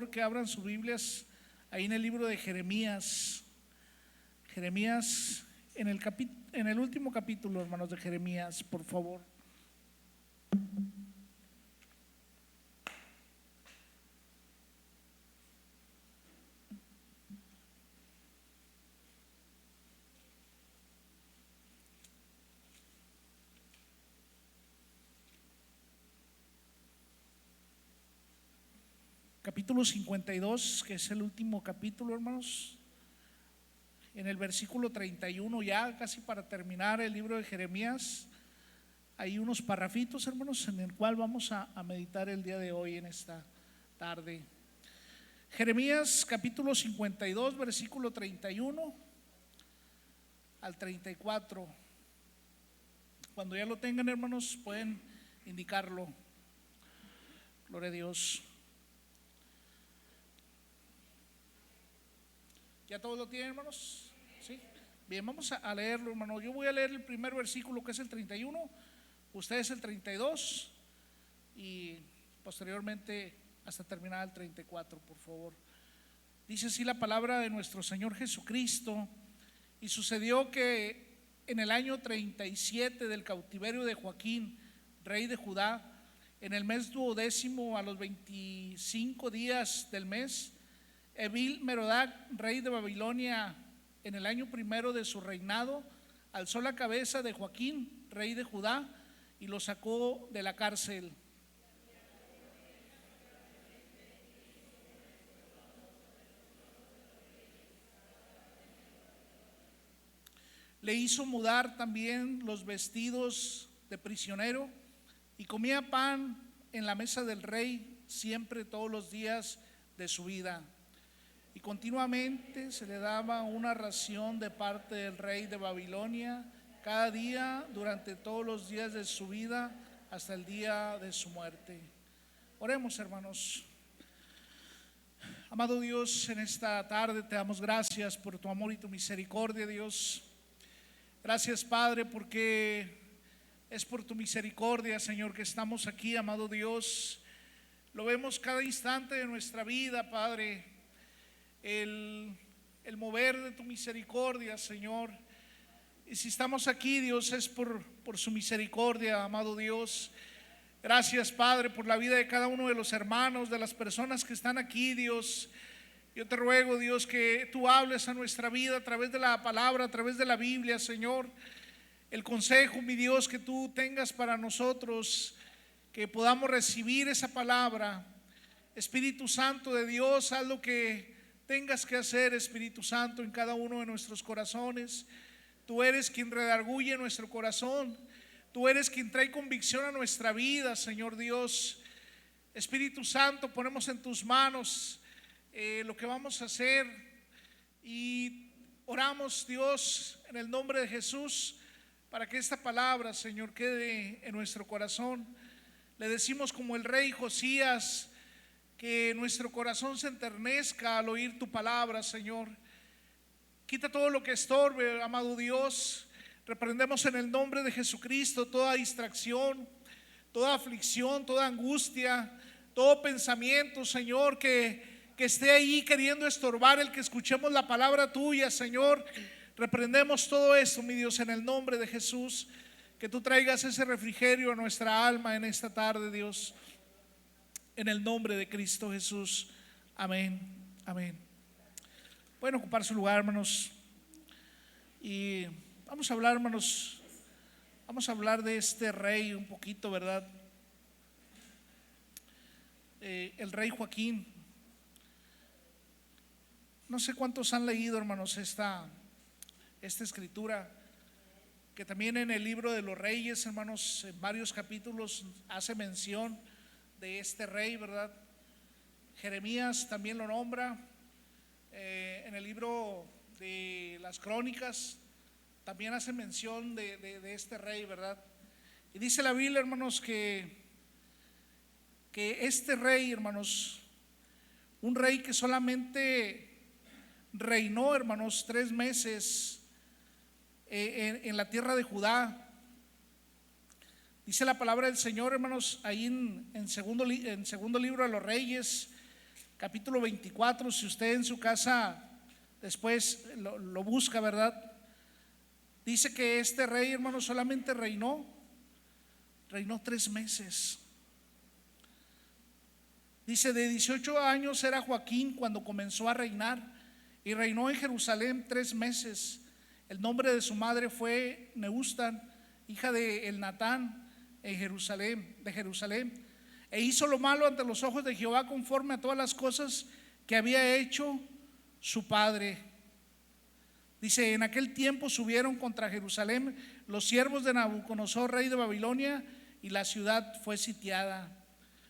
favor que abran sus Biblias ahí en el libro de Jeremías. Jeremías, en el último capítulo, hermanos, de Jeremías, por favor. Capítulo 52, que es el último capítulo, hermanos. En el versículo 31, ya casi para terminar el libro de Jeremías, hay unos parrafitos, hermanos, en el cual vamos a meditar el día de hoy, en esta tarde. Jeremías capítulo 52, versículo 31 al 34. Cuando ya lo tengan, hermanos, pueden indicarlo. Gloria a Dios. ¿Ya todos lo tienen, hermanos? ¿Sí? Bien, vamos a leerlo, hermanos. Yo voy a leer el primer versículo, que es el 31, ustedes el 32 y posteriormente hasta terminar el 34, por favor. Dice así la palabra de nuestro Señor Jesucristo: y sucedió que en el año 37 del cautiverio de Joaquín, rey de Judá, en el mes 12, a los 25 días del mes, Evil-Merodac, rey de Babilonia, en el año primero de su reinado, alzó la cabeza de Joaquín, rey de Judá, y lo sacó de la cárcel. Le hizo mudar también los vestidos de prisionero y comía pan en la mesa del rey siempre, todos los días de su vida. Y continuamente se le daba una ración de parte del rey de Babilonia cada día durante todos los días de su vida hasta el día de su muerte. Oremos, hermanos. Amado Dios, en esta tarde te damos gracias por tu amor y tu misericordia, Dios. Gracias, Padre, porque es por tu misericordia, Señor, que estamos aquí, amado Dios. Lo vemos cada instante de nuestra vida, Padre. El mover de tu misericordia, Señor. Y si estamos aquí, Dios, es por su misericordia, amado Dios. Gracias, Padre, por la vida de cada uno de los hermanos, de las personas que están aquí, Dios. Yo te ruego, Dios, que tú hables a nuestra vida a través de la palabra, a través de la Biblia, Señor. El consejo, mi Dios, que tú tengas para nosotros, que podamos recibir esa palabra. Espíritu Santo de Dios, haz lo que tengas que hacer, Espíritu Santo, en cada uno de nuestros corazones. Tú eres quien redarguye nuestro corazón. Tú eres quien trae convicción a nuestra vida, Señor Dios. Espíritu Santo, ponemos en tus manos lo que vamos a hacer y oramos, Dios, en el nombre de Jesús, para que esta palabra, Señor, quede en nuestro corazón. Le decimos como el rey Josías, que nuestro corazón se enternezca al oír tu palabra, Señor. Quita todo lo que estorbe, amado Dios. Reprendemos en el nombre de Jesucristo toda distracción, toda aflicción, toda angustia, todo pensamiento, Señor, que esté ahí queriendo estorbar el que escuchemos la palabra tuya, Señor. Reprendemos todo esto, mi Dios, en el nombre de Jesús. Que tú traigas ese refrigerio a nuestra alma en esta tarde, Dios. En el nombre de Cristo Jesús. Amén. Amén. Pueden ocupar su lugar, hermanos. Y vamos a hablar, hermanos. Vamos a hablar de este rey un poquito, ¿verdad? El rey Joaquín. No sé cuántos han leído, hermanos, esta escritura, que también en el libro de los reyes, hermanos, en varios capítulos hace mención de este rey, ¿verdad? Jeremías también lo nombra. En el libro de las crónicas también hace mención de este rey, ¿verdad? Y dice la Biblia, hermanos, que este rey, hermanos, un rey que solamente reinó, hermanos, 3 meses en la tierra de Judá. Dice la palabra del Señor, hermanos, ahí en segundo libro de los Reyes, capítulo 24, si usted en su casa después lo busca, ¿verdad? Dice que este rey, hermano, solamente reinó 3 meses. Dice, de 18 años era Joaquín cuando comenzó a reinar, y reinó en Jerusalén 3 meses. El nombre de su madre fue Neustan, hija de Elnatán, de Jerusalén. E hizo lo malo ante los ojos de Jehová, conforme a todas las cosas que había hecho su padre. Dice, en aquel tiempo subieron contra Jerusalén los siervos de Nabucodonosor, rey de Babilonia, y la ciudad fue sitiada.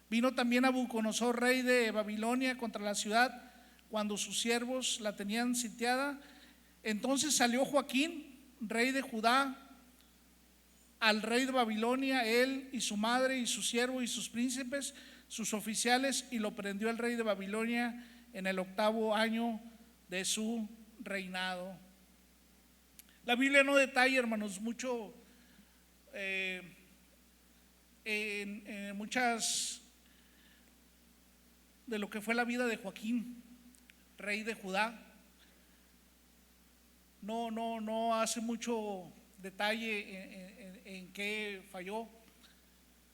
Vino también Nabucodonosor, rey de Babilonia, contra la ciudad cuando sus siervos la tenían sitiada. Entonces salió Joaquín, rey de Judá, al rey de Babilonia, él y su madre y su siervo y sus príncipes, sus oficiales, y lo prendió el rey de Babilonia en el 8º año de su reinado. La Biblia no detalla, hermanos, mucho en muchas de lo que fue la vida de Joaquín, rey de Judá. No hace mucho detalle en qué falló,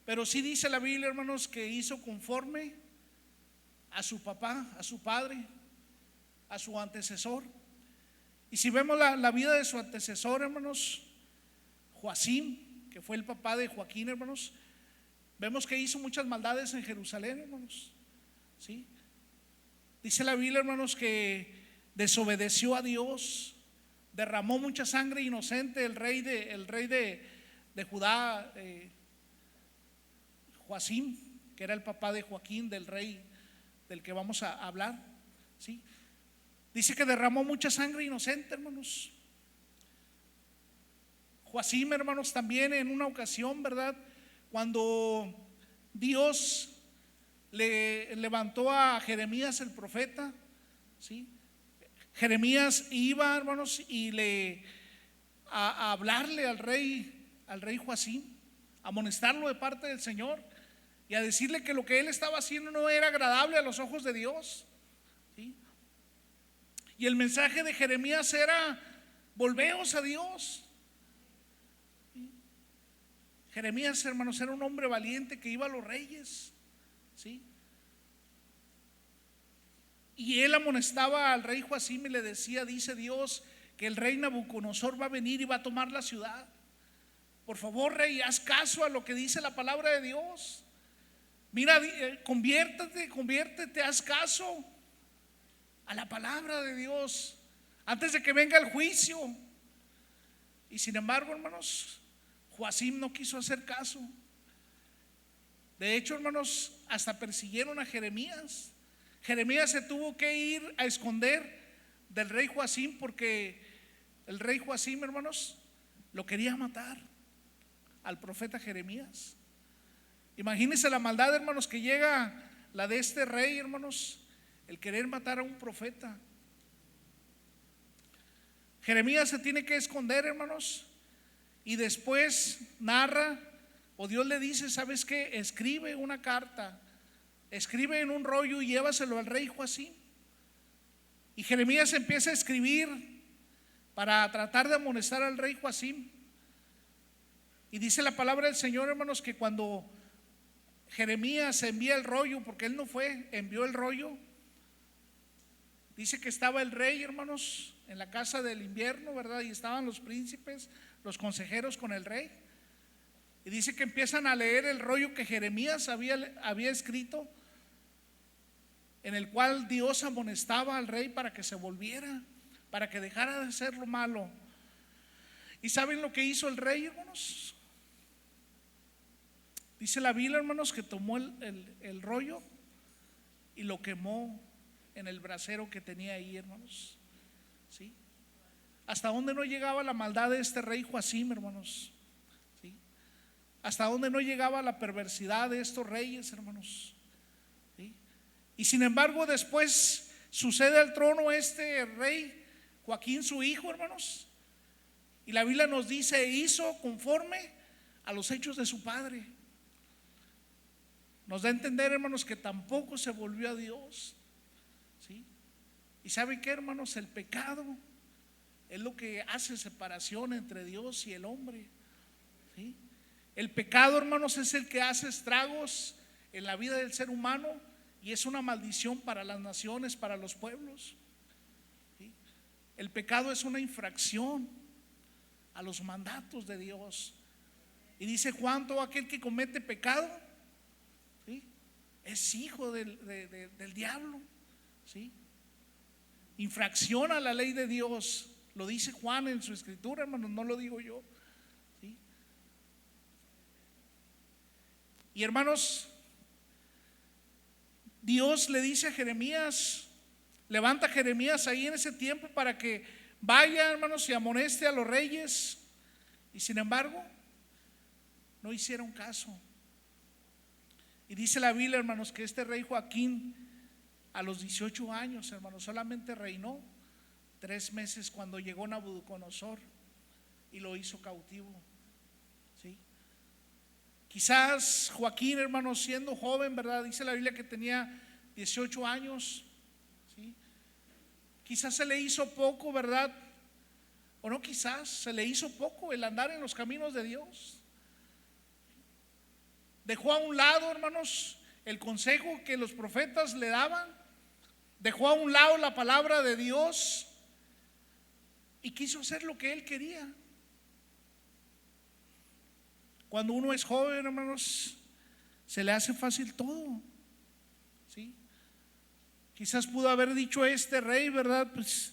pero sí dice la Biblia, hermanos, que hizo conforme a su papá, a su padre, a su antecesor. Y si vemos la vida de su antecesor, hermanos, Joacim, que fue el papá de Joaquín, hermanos, vemos que hizo muchas maldades en Jerusalén, hermanos. ¿Sí? Dice la Biblia, hermanos, que desobedeció a Dios, derramó mucha sangre inocente. El rey de Judá, Joacim, que era el papá de Joaquín, del rey del que vamos a hablar, ¿sí? Dice que derramó mucha sangre inocente, hermanos. Joacim, hermanos, también en una ocasión, ¿verdad?, cuando Dios le levantó a Jeremías el profeta, ¿sí? Jeremías iba, hermanos, y a hablarle al rey Joacim, a amonestarlo de parte del Señor y a decirle que lo que él estaba haciendo no era agradable a los ojos de Dios, ¿sí? Y el mensaje de Jeremías era: volveos a Dios. ¿Sí? Jeremías, hermanos, era un hombre valiente que iba a los reyes, ¿sí? Y él amonestaba al rey Joacim y le decía: dice Dios que el rey Nabucodonosor va a venir y va a tomar la ciudad. Por favor, rey, haz caso a lo que dice la palabra de Dios. Mira, conviértete, haz caso a la palabra de Dios antes de que venga el juicio. Y sin embargo, hermanos, Joacim no quiso hacer caso. De hecho, hermanos, hasta persiguieron a Jeremías. Jeremías se tuvo que ir a esconder del rey Joacim porque el rey Joacim, hermanos, lo quería matar al profeta Jeremías. Imagínense la maldad, hermanos, que llega la de este rey, hermanos, el querer matar a un profeta. Jeremías se tiene que esconder, hermanos, y después narra, o Dios le dice: ¿sabes qué? Escribe una carta, escribe en un rollo y llévaselo al rey Joacim. Y Jeremías empieza a escribir para tratar de amonestar al rey Joacim. Y dice la palabra del Señor, hermanos, que cuando Jeremías envía el rollo, porque él no fue, envió el rollo, dice que estaba el rey, hermanos, en la casa del invierno, ¿verdad? Y estaban los príncipes, los consejeros con el rey. Y dice que empiezan a leer el rollo que Jeremías había escrito, en el cual Dios amonestaba al rey para que se volviera, para que dejara de hacer lo malo. ¿Y saben lo que hizo el rey, hermanos? Dice la Biblia, hermanos, que tomó el rollo y lo quemó en el brasero que tenía ahí, hermanos. ¿Sí? ¿Hasta dónde no llegaba la maldad de este rey Joacim, hermanos? ¿Sí? ¿Hasta dónde no llegaba la perversidad de estos reyes, hermanos? ¿Sí? Y sin embargo, después sucede al trono este rey Joaquín, su hijo, hermanos. Y la Biblia nos dice: hizo conforme a los hechos de su padre. Nos da a entender, hermanos, que tampoco se volvió a Dios. ¿Y sabe qué, hermanos? El pecado es lo que hace separación entre Dios y el hombre, ¿sí? El pecado, hermanos, es el que hace estragos en la vida del ser humano y es una maldición para las naciones, para los pueblos, ¿sí? El pecado es una infracción a los mandatos de Dios. Y dice Juan: todo aquel que comete pecado, ¿sí?, es hijo del diablo, ¿sí? Infracción a la ley de Dios. Lo dice Juan en su escritura, hermanos, no lo digo yo, ¿sí? Y hermanos, Dios le dice a Jeremías, levanta a Jeremías ahí en ese tiempo para que vaya, hermanos, y amoneste a los reyes. Y sin embargo, no hicieron caso. Y dice la Biblia, hermanos, que este rey Joaquín, a los 18 años, hermanos, solamente reinó 3 meses cuando llegó Nabucodonosor y lo hizo cautivo, ¿sí? Quizás Joaquín, hermanos, siendo joven, ¿verdad? Dice la Biblia que tenía 18 años, ¿sí? Quizás se le hizo poco, ¿verdad? O no, quizás se le hizo poco el andar en los caminos de Dios. Dejó a un lado, hermanos, el consejo que los profetas le daban. Dejó a un lado la palabra de Dios y quiso hacer lo que él quería. Cuando uno es joven, hermanos, se le hace fácil todo, ¿sí? Quizás pudo haber dicho este rey, ¿verdad? Pues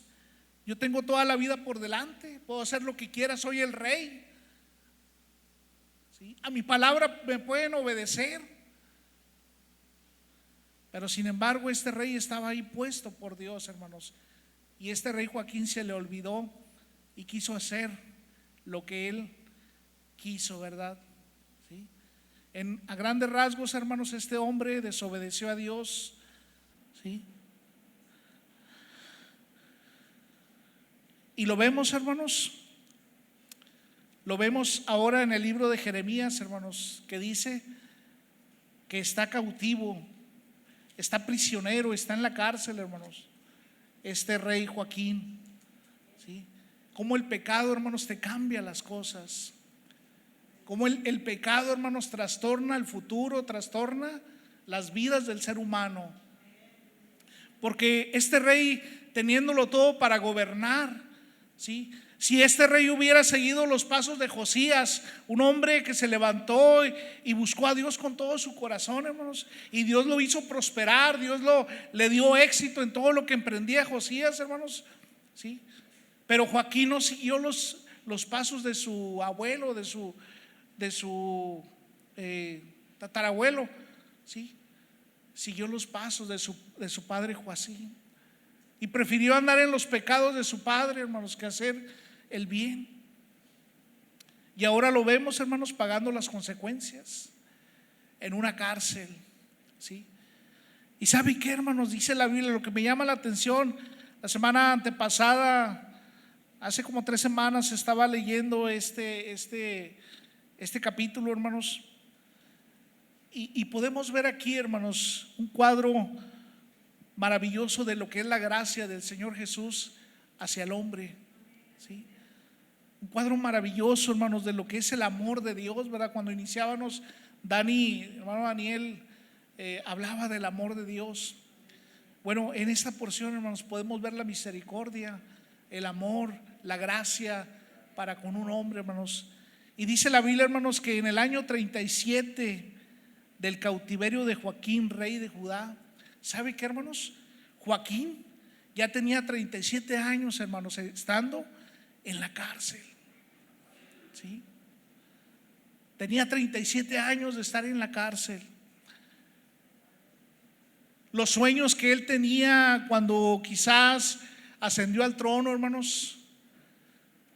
yo tengo toda la vida por delante, puedo hacer lo que quiera, soy el rey, ¿sí? A mi palabra me pueden obedecer. Pero sin embargo, este rey estaba ahí puesto por Dios, hermanos. Y este rey Joaquín se le olvidó y quiso hacer lo que él quiso, ¿verdad? ¿Sí? A grandes rasgos, hermanos, este hombre desobedeció a Dios, ¿sí? Y lo vemos, hermanos, lo vemos ahora en el libro de Jeremías, hermanos, que dice que está cautivo, está prisionero, está en la cárcel, hermanos, este rey Joaquín, ¿sí? Cómo el pecado, hermanos, te cambia las cosas. Cómo el pecado, hermanos, trastorna el futuro, trastorna las vidas del ser humano. Porque este rey, teniéndolo todo para gobernar, ¿sí? Si este rey hubiera seguido los pasos de Josías, un hombre que se levantó y buscó a Dios con todo su corazón, hermanos, y Dios lo hizo prosperar, Dios le dio éxito en todo lo que emprendía Josías, hermanos, ¿sí? Pero Joaquín no siguió los pasos de su abuelo, de su tatarabuelo, ¿sí? Siguió los pasos de su padre Joacín y prefirió andar en los pecados de su padre, hermanos, que hacer el bien. Y ahora lo vemos, hermanos, pagando las consecuencias en una cárcel, ¿sí? Y ¿sabe qué, hermanos? Dice la Biblia, lo que me llama la atención, la semana antepasada, hace como 3 semanas, estaba leyendo este capítulo, hermanos, y podemos ver aquí, hermanos, un cuadro maravilloso de lo que es la gracia del Señor Jesús hacia el hombre, ¿sí? Un cuadro maravilloso, hermanos, de lo que es el amor de Dios, ¿verdad? Cuando iniciábamos, hermano Daniel, hablaba del amor de Dios. Bueno, en esta porción, hermanos, podemos ver la misericordia, el amor, la gracia para con un hombre, hermanos. Y dice la Biblia, hermanos, que en el año 37 del cautiverio de Joaquín, rey de Judá, ¿sabe qué, hermanos? Joaquín ya tenía 37 años, hermanos, estando en la cárcel, ¿sí? Tenía 37 años de estar en la cárcel. Los sueños que él tenía cuando quizás ascendió al trono, hermanos,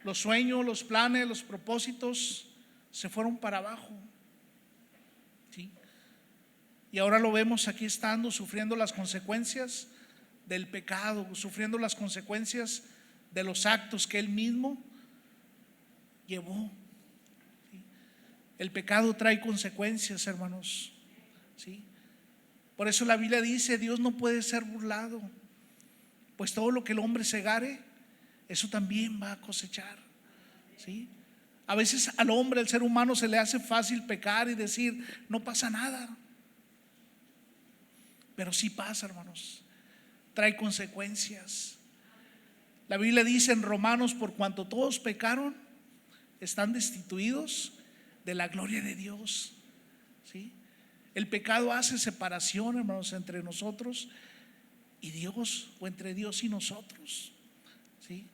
los sueños, los planes, los propósitos se fueron para abajo, ¿sí? Y ahora lo vemos aquí estando, sufriendo las consecuencias del pecado, sufriendo las consecuencias de los actos que él mismo llevó, ¿sí? El pecado trae consecuencias, hermanos, ¿sí? Por eso la Biblia dice: Dios no puede ser burlado. pues todo lo que el hombre segare, eso también va a cosechar, ¿sí? A veces al hombre, al ser humano, se le hace fácil pecar y decir, no pasa nada. Pero sí pasa, hermanos. Trae consecuencias. La Biblia dice en Romanos: por cuanto todos pecaron, están destituidos de la gloria de Dios, ¿sí? El pecado hace separación, hermanos, entre nosotros y Dios, o entre Dios y nosotros, ¿sí?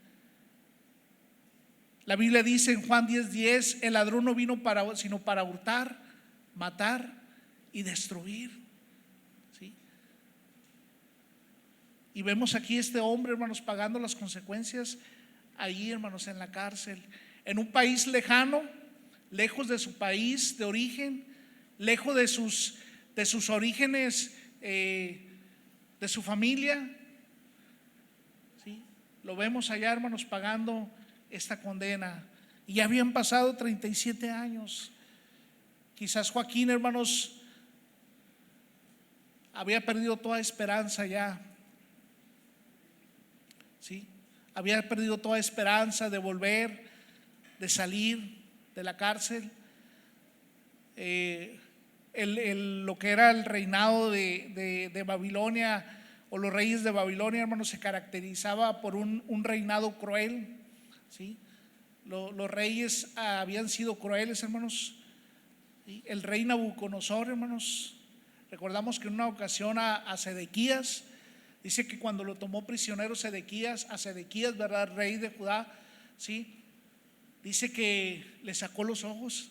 La Biblia dice en Juan 10:10: el ladrón no vino sino para hurtar, matar y destruir, ¿sí? Y vemos aquí este hombre, hermanos, pagando las consecuencias ahí, hermanos, en la cárcel, en un país lejano, lejos de su país de origen, lejos de sus orígenes, de su familia, ¿sí? Lo vemos allá, hermanos, pagando esta condena. Y ya habían pasado 37 años. Quizás Joaquín, hermanos, había perdido toda esperanza ya, ¿sí? Había perdido toda esperanza de volver, de salir de la cárcel. Lo que era el reinado de Babilonia, o los reyes de Babilonia, hermanos, se caracterizaba por un reinado cruel, ¿sí? Los reyes habían sido crueles, hermanos, ¿sí? El rey Nabucodonosor, hermanos, recordamos que en una ocasión a Sedequías, dice que cuando lo tomó prisionero a Sedequías, ¿verdad?, rey de Judá, ¿sí? Dice que le sacó los ojos,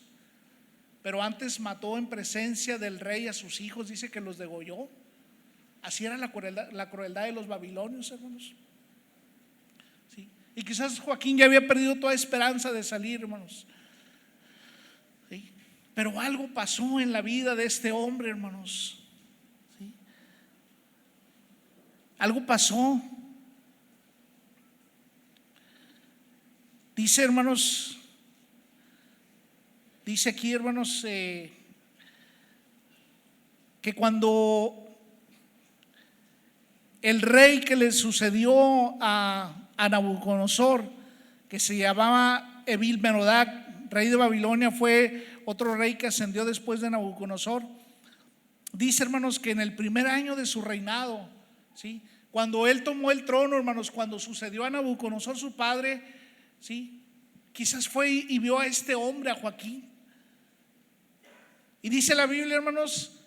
pero antes mató en presencia del rey a sus hijos, dice que los degolló. Así era la crueldad de los babilonios, hermanos, ¿sí? Y quizás Joaquín ya había perdido toda esperanza de salir, hermanos, ¿sí? Pero algo pasó en la vida de este hombre, hermanos, ¿sí? Algo pasó. Dice, hermanos, dice aquí, hermanos, que cuando el rey que le sucedió a Nabucodonosor, que se llamaba Evil-Merodach, rey de Babilonia, fue otro rey que ascendió después de Nabucodonosor. Dice, hermanos, que en el primer año de su reinado, ¿sí?, cuando él tomó el trono, hermanos, cuando sucedió a Nabucodonosor su padre, ¿sí?, quizás fue y vio a este hombre, a Joaquín. Y dice la Biblia, hermanos,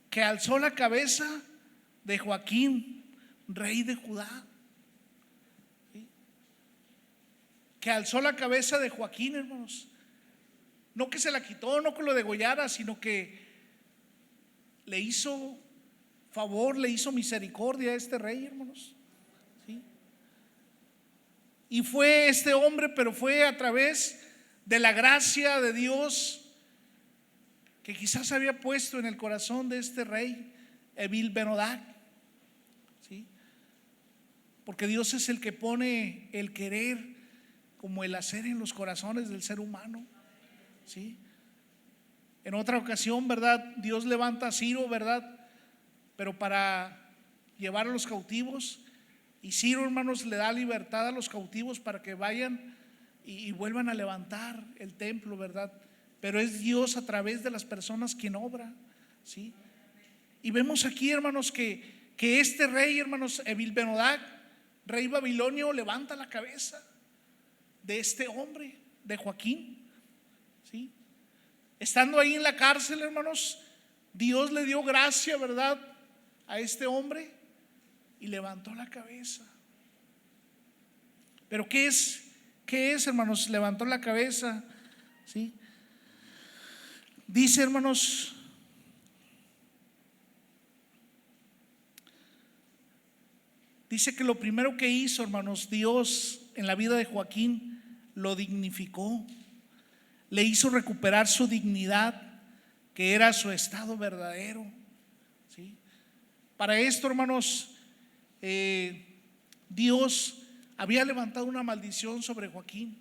que alzó la cabeza de Joaquín, rey de Judá, ¿sí?, que alzó la cabeza de Joaquín, hermanos. No que se la quitó, no que lo degollara, sino que le hizo favor, le hizo misericordia a este rey, hermanos, ¿sí? Y fue este hombre, pero fue a través de la gracia de Dios que quizás había puesto en el corazón de este rey Evil-Merodach, ¿sí? Porque Dios es el que pone el querer como el hacer en los corazones del ser humano, ¿sí? En otra ocasión, ¿verdad?, Dios levanta a Ciro, ¿verdad?, pero para llevar a los cautivos. Y Ciro, hermanos, le da libertad a los cautivos para que vayan y vuelvan a levantar el templo, ¿verdad? Pero es Dios a través de las personas quien obra, ¿sí? Y vemos aquí, hermanos, que este rey, hermanos, Evil-Merodach, rey babilonio, levanta la cabeza de este hombre, de Joaquín, ¿sí? Estando ahí en la cárcel, hermanos, Dios le dio gracia, ¿verdad?, a este hombre y levantó la cabeza. Pero ¿qué es, hermanos? Levantó la cabeza, ¿sí? Dice, hermanos, dice que lo primero que hizo, hermanos, Dios en la vida de Joaquín, lo dignificó, le hizo recuperar su dignidad, que era su estado verdadero, ¿sí? Para esto, hermanos, Dios había levantado una maldición sobre Joaquín.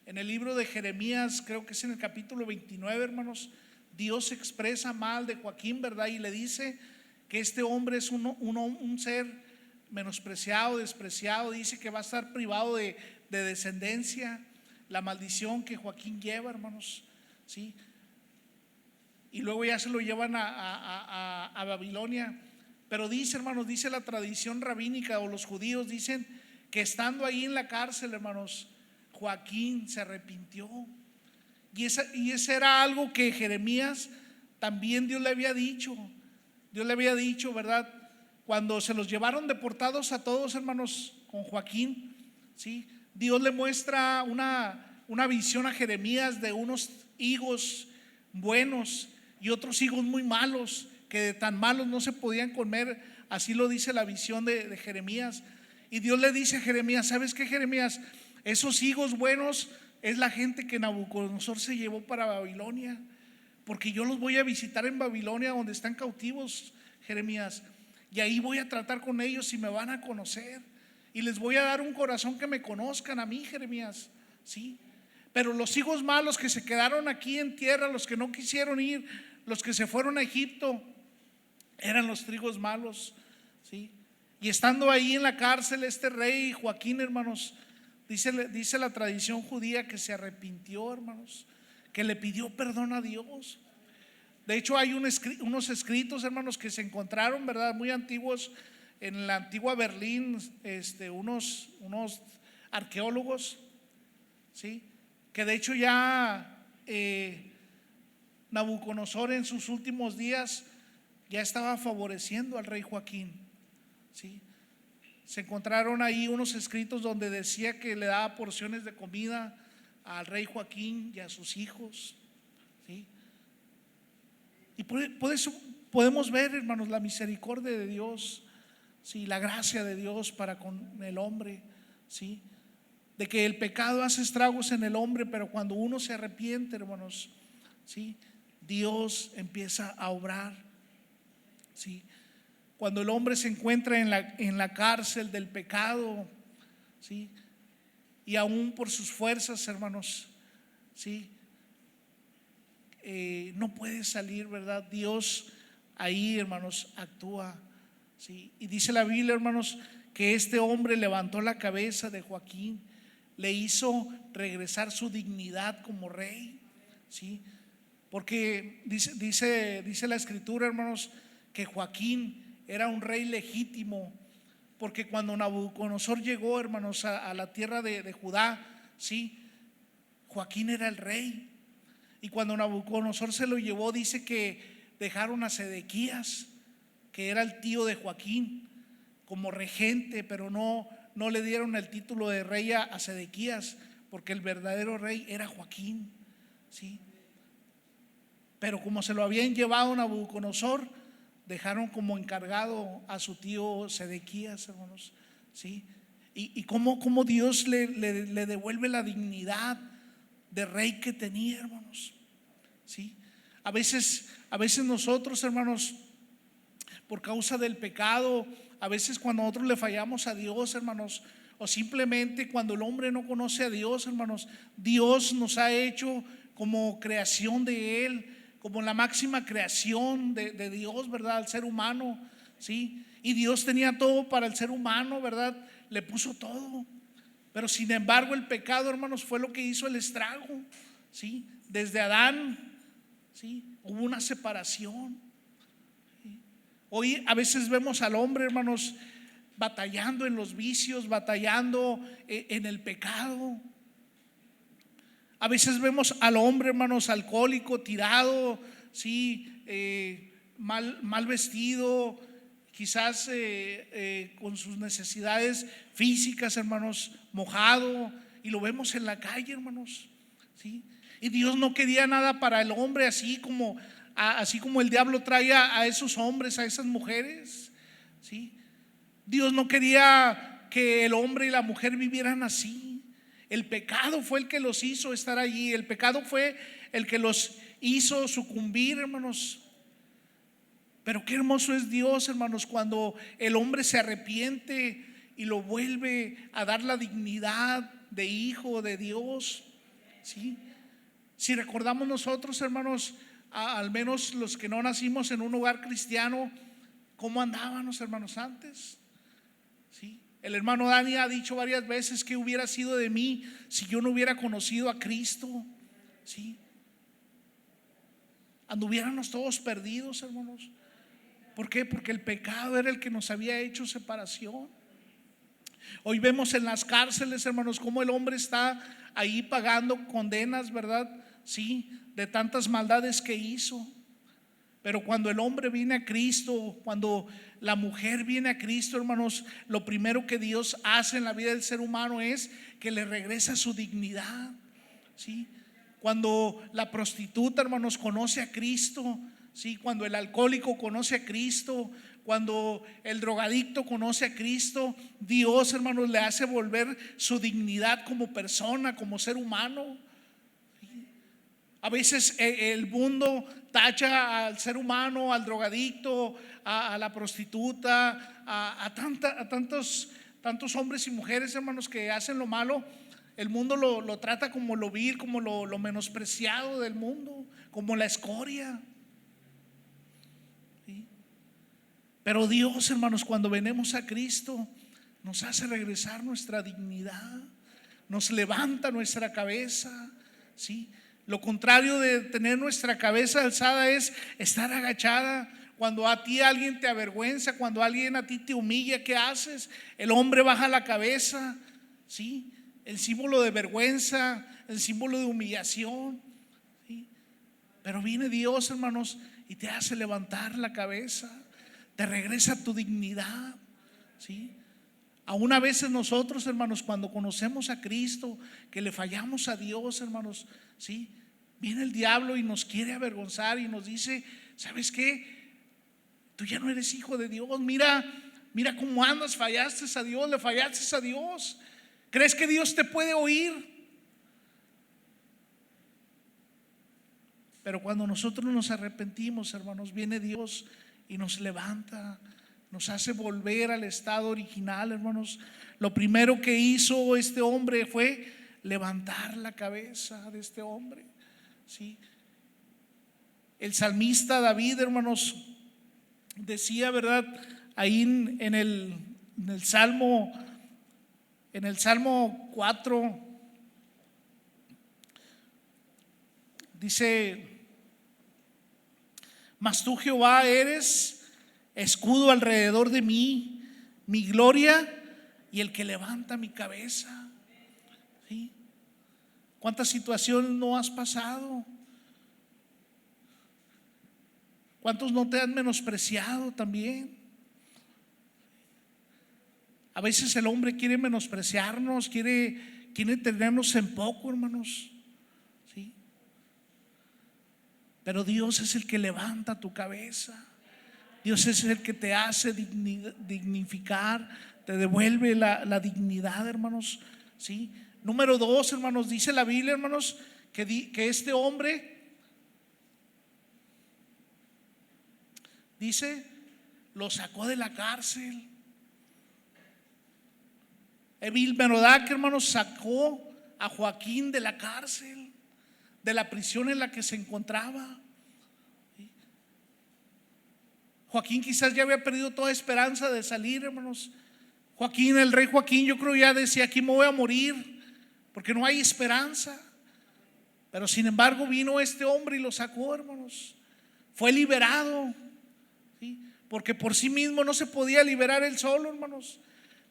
En el libro de Jeremías, creo que es en el capítulo 29, hermanos, Dios expresa mal de Joaquín, ¿verdad? Y le dice que este hombre es un ser menospreciado, despreciado. Dice que va a estar privado de descendencia, la maldición que Joaquín lleva, hermanos, ¿sí? Y luego ya se lo llevan a Babilonia. Pero dice, hermanos, dice la tradición rabínica, o los judíos dicen que estando ahí en la cárcel, hermanos, Joaquín se arrepintió. Y ese era algo que Jeremías también Dios le había dicho. Dios le había dicho, ¿verdad? Cuando se los llevaron deportados a todos, hermanos, con Joaquín, ¿sí? Dios le muestra una visión a Jeremías de unos higos buenos y otros higos muy malos, que de tan malos no se podían comer. Así lo dice la visión de Jeremías. Y Dios le dice a Jeremías: ¿sabes qué, Jeremías? Esos higos buenos es la gente que Nabucodonosor se llevó para Babilonia, porque yo los voy a visitar en Babilonia, donde están cautivos, Jeremías, y ahí voy a tratar con ellos y me van a conocer, y les voy a dar un corazón que me conozcan a mí, Jeremías, ¿sí? Pero los hijos malos que se quedaron aquí en tierra, los que no quisieron ir, los que se fueron a Egipto, eran los trigos malos, ¿sí? Y estando ahí en la cárcel, este rey Joaquín, hermanos, dice la tradición judía que se arrepintió, hermanos, que le pidió perdón a Dios. De hecho, hay unos escritos, hermanos, que se encontraron, ¿verdad?, muy antiguos, en la antigua Berlín, unos arqueólogos, ¿sí? Que de hecho ya Nabucodonosor en sus últimos días ya estaba favoreciendo al rey Joaquín, ¿sí? Se encontraron ahí unos escritos donde decía que le daba porciones de comida al rey Joaquín y a sus hijos, ¿sí? Y por eso podemos ver, hermanos, la misericordia de Dios, ¿sí? La gracia de Dios para con el hombre, ¿sí? De que el pecado hace estragos en el hombre, pero cuando uno se arrepiente, hermanos, ¿sí?, Dios empieza a obrar, ¿sí? Cuando el hombre se encuentra en la cárcel del pecado, ¿sí?, y aún por sus fuerzas, hermanos, ¿sí?, no puede salir, ¿verdad? Dios ahí, hermanos, actúa, ¿sí? Y dice la Biblia, hermanos, que este hombre levantó la cabeza de Joaquín, le hizo regresar su dignidad como rey, ¿sí? Porque dice la escritura, hermanos, que Joaquín era un rey legítimo, porque cuando Nabucodonosor llegó, hermanos, a la tierra de Judá, ¿sí?, Joaquín era el rey. Y cuando Nabucodonosor se lo llevó, dice que dejaron a Sedequías, que era el tío de Joaquín, como regente, pero no le dieron el título de rey a Sedequías, porque el verdadero rey era Joaquín, ¿sí? Pero como se lo habían llevado a Nabucodonosor, dejaron como encargado a su tío Sedequías, hermanos, ¿sí? Y cómo Dios le devuelve la dignidad de rey que tenía, hermanos, ¿sí? A veces nosotros, hermanos, por causa del pecado, a veces cuando nosotros le fallamos a Dios, hermanos, o simplemente cuando el hombre no conoce a Dios, hermanos, Dios nos ha hecho como creación de Él, como la máxima creación de Dios, ¿verdad?, al ser humano, ¿sí? Y Dios tenía todo para el ser humano, ¿verdad? Le puso todo. Pero sin embargo el pecado, hermanos, fue lo que hizo el estrago, ¿sí? Desde Adán, ¿sí?, hubo una separación, ¿sí? Hoy a veces vemos al hombre, hermanos, batallando en los vicios, batallando en el pecado. A veces vemos al hombre, hermanos, alcohólico, tirado, ¿sí?, mal vestido, quizás con sus necesidades físicas, hermanos, mojado, y lo vemos en la calle, hermanos, ¿sí? Y Dios no quería nada para el hombre, así como el diablo trae a esos hombres, a esas mujeres, ¿sí? Dios no quería que el hombre y la mujer vivieran así. El pecado fue el que los hizo estar allí. El pecado fue el que los hizo sucumbir, hermanos. Pero qué hermoso es Dios, hermanos, cuando el hombre se arrepiente y lo vuelve a dar la dignidad de hijo de Dios, ¿sí? Si recordamos nosotros, hermanos, al menos los que no nacimos en un hogar cristiano, ¿cómo andábamos, hermanos, antes? ¿sí? El hermano Dani ha dicho varias veces que hubiera sido de mí si yo no hubiera conocido a Cristo, ¿sí? Anduviéramos todos perdidos, hermanos. ¿Por qué? Porque el pecado era el que nos había hecho separación. Hoy vemos en las cárceles, hermanos, cómo el hombre está ahí pagando condenas, ¿verdad? Sí, de tantas maldades que hizo. Pero cuando el hombre viene a Cristo, cuando la mujer viene a Cristo, hermanos, lo primero que Dios hace en la vida del ser humano es que le regresa su dignidad, ¿sí? Cuando la prostituta, hermanos, conoce a Cristo, ¿sí? Cuando el alcohólico conoce a Cristo, cuando el drogadicto conoce a Cristo, Dios, hermanos, le hace volver su dignidad como persona, como ser humano. A veces el mundo tacha al ser humano, al drogadicto, a la prostituta, a tantos hombres y mujeres, hermanos, que hacen lo malo. El mundo lo trata como lo vil, como lo menospreciado del mundo, como la escoria. ¿Sí? Pero Dios, hermanos, cuando venimos a Cristo, nos hace regresar nuestra dignidad, nos levanta nuestra cabeza, ¿sí? Lo contrario de tener nuestra cabeza alzada es estar agachada. Cuando a ti alguien te avergüenza, cuando alguien a ti te humilla, ¿qué haces? El hombre baja la cabeza, ¿sí? El símbolo de vergüenza, el símbolo de humillación, ¿sí? Pero viene Dios, hermanos, y te hace levantar la cabeza, te regresa tu dignidad, ¿sí? Aún a veces nosotros, hermanos, cuando conocemos a Cristo, que le fallamos a Dios, hermanos, ¿sí? Viene el diablo y nos quiere avergonzar y nos dice: ¿sabes qué? Tú ya no eres hijo de Dios. Mira cómo andas, fallaste a Dios, le fallaste a Dios. ¿Crees que Dios te puede oír? Pero cuando nosotros nos arrepentimos, hermanos, viene Dios y nos levanta, nos hace volver al estado original, hermanos. Lo primero que hizo este hombre fue levantar la cabeza de este hombre, ¿sí? El salmista David, hermanos, decía, ¿verdad? Ahí en el Salmo 4 dice: mas tú, Jehová, eres escudo alrededor de mí, mi gloria y el que levanta mi cabeza, ¿sí? ¿Cuántas situaciones no has pasado? ¿Cuántos no te han menospreciado también? A veces el hombre quiere menospreciarnos, quiere tenernos en poco, hermanos, ¿sí? Pero Dios es el que levanta tu cabeza. Dios es el que te hace dignificar, te devuelve la dignidad, hermanos, ¿sí? Número 2, hermanos, dice la Biblia, hermanos, que este hombre, dice, lo sacó de la cárcel. Evil-Merodach, hermanos, sacó a Joaquín de la cárcel, de la prisión en la que se encontraba. Joaquín quizás ya había perdido toda esperanza de salir, hermanos. Joaquín, el rey Joaquín, yo creo ya decía: aquí me voy a morir porque no hay esperanza. Pero sin embargo vino este hombre y lo sacó, hermanos. Fue liberado, ¿sí? Porque por sí mismo no se podía liberar él solo, hermanos.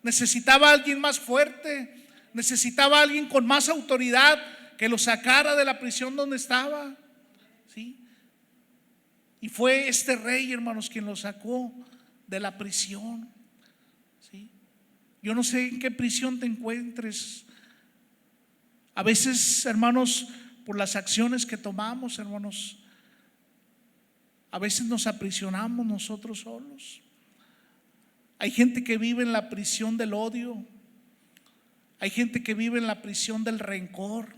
Necesitaba a alguien más fuerte, necesitaba a alguien con más autoridad que lo sacara de la prisión donde estaba, ¿sí? Y fue este rey, hermanos, quien lo sacó de la prisión, ¿sí? Yo no sé en qué prisión te encuentres. A veces, hermanos, por las acciones que tomamos, hermanos, a veces nos aprisionamos nosotros solos. Hay gente que vive en la prisión del odio. Hay gente que vive en la prisión del rencor.